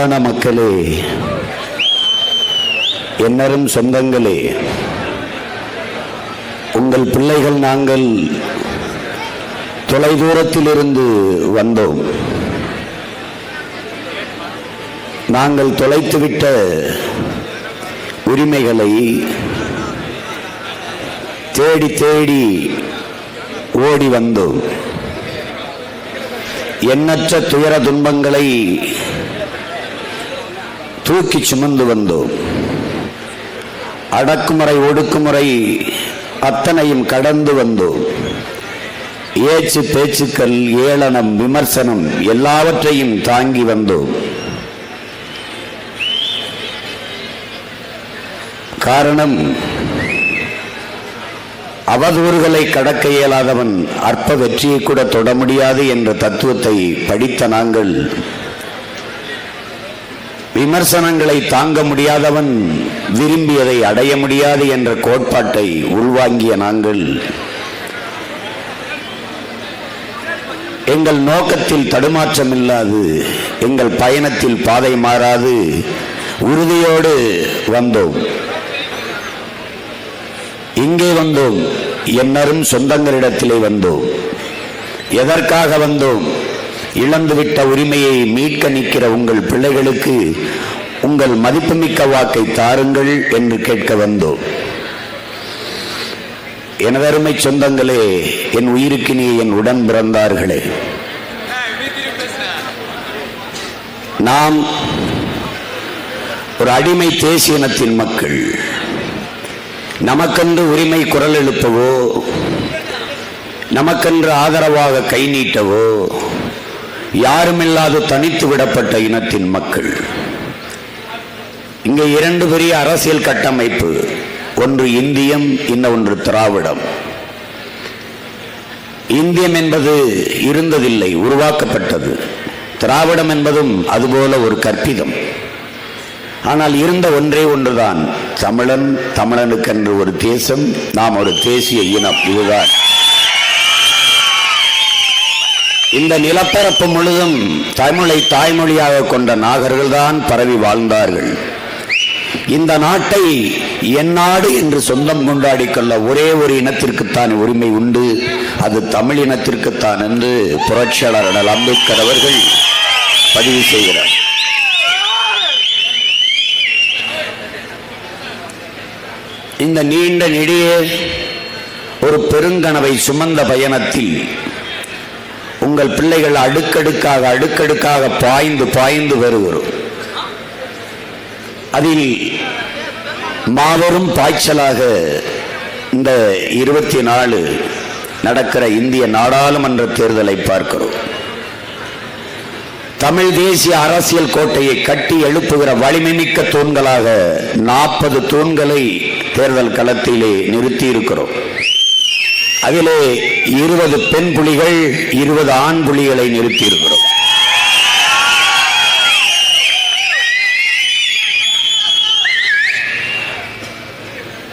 அன்பான மக்களே, என்னரும் சொந்தங்களே, உங்கள் பிள்ளைகள் நாங்கள் தொலைதூரத்தில் இருந்து வந்தோம். நாங்கள் தொலைத்துவிட்ட உரிமைகளை தேடி தேடி ஓடி வந்தோம். எண்ணற்ற துயர துன்பங்களை தூக்கி சுமந்து வந்தோம். அடக்குமுறை ஒடுக்குமுறை அத்தனையும் கடந்து வந்தோம். ஏச்சு பேச்சுக்கள், ஏளனம், விமர்சனம் எல்லாவற்றையும் தாங்கி வந்தோம். காரணம், அவதூறுகளை கடக்க இயலாதவன் அற்ப வெற்றியை கூட தொட முடியாது என்ற தத்துவத்தை படித்த நாங்கள், விமர்சனங்களை தாங்க முடியாதவன் விரும்பியதை அடைய முடியாது என்ற கோட்பாட்டை உள்வாங்கிய நாங்கள், எங்கள் நோக்கத்தில் தடுமாற்றம் இல்லாது, எங்கள் பயணத்தில் பாதை மாறாது உறுதியோடு வந்தோம். இங்கே வந்தோம், என்னரும் சொந்தங்களிடத்திலே வந்தோம். எதற்காக வந்தோம்? இழந்துவிட்ட உரிமையை மீட்க நிற்கிற உங்கள் பிள்ளைகளுக்கு உங்கள் மதிப்புமிக்க வாக்கை தாருங்கள் என்று கேட்க வந்தோம். எனதருமை சொந்தங்களே, என் உயிருக்கினிய என் உடன் பிறந்தார்களே, நாம் ஒரு அடிமை தேசிய இனத்தின் மக்கள். நமக்கென்று உரிமை குரல் எழுப்பவோ, நமக்கென்று ஆதரவாக கை நீட்டவோ யாருமில்லாது தனித்து விடப்பட்ட இனத்தின் மக்கள். இங்கே இரண்டு பெரிய அரசியல் கட்டமைப்பு, ஒன்று இந்தியம், இன்னொன்று திராவிடம். இந்தியம் என்பது இருந்ததில்லை, உருவாக்கப்பட்டது. திராவிடம் என்பதும் அதுபோல ஒரு கற்பிதம். ஆனால் இருந்த ஒன்றே ஒன்றுதான், தமிழன், தமிழனுக்கென்று ஒரு தேசம், நாம் ஒரு தேசிய இனம். இதுதான். இந்த நிலப்பரப்பு முழுதும் தமிழை தாய்மொழியாக கொண்ட நாகர்கள் தான் பரவி வாழ்ந்தார்கள். இந்த நாட்டை என் நாடு என்று சொந்தம் கொண்டாடி கொள்ள ஒரே ஒரு இனத்திற்குத்தான் உரிமை உண்டு, அது தமிழ் இனத்திற்குத்தான் என்று புரட்சியாளர் அண்ணல் அம்பேத்கர் அவர்கள் பதிவு செய்கிறார். இந்த நீண்ட நெடிய ஒரு பெருங்கனவை சுமந்த பயணத்தில் உங்கள் பிள்ளைகள் அடுக்கடுக்காக பாய்ந்து பாய்ந்து வருகிறோம். அதில் மாபெரும் பாய்ச்சலாக இந்த 24 நடக்கிற இந்திய நாடாளுமன்ற தேர்தலை பார்க்கிறோம். தமிழ் தேசிய அரசியல் கோட்டையை கட்டி எழுப்புகிற வலிமைமிக்க தூண்களாக 40 தூண்களை தேர்தல் களத்திலே நிறுத்தி இருக்கிறோம். அதிலே 20 பெண் புலிகள், 20 ஆண் புலிகளை நிறுத்தி இருக்கிறோம்.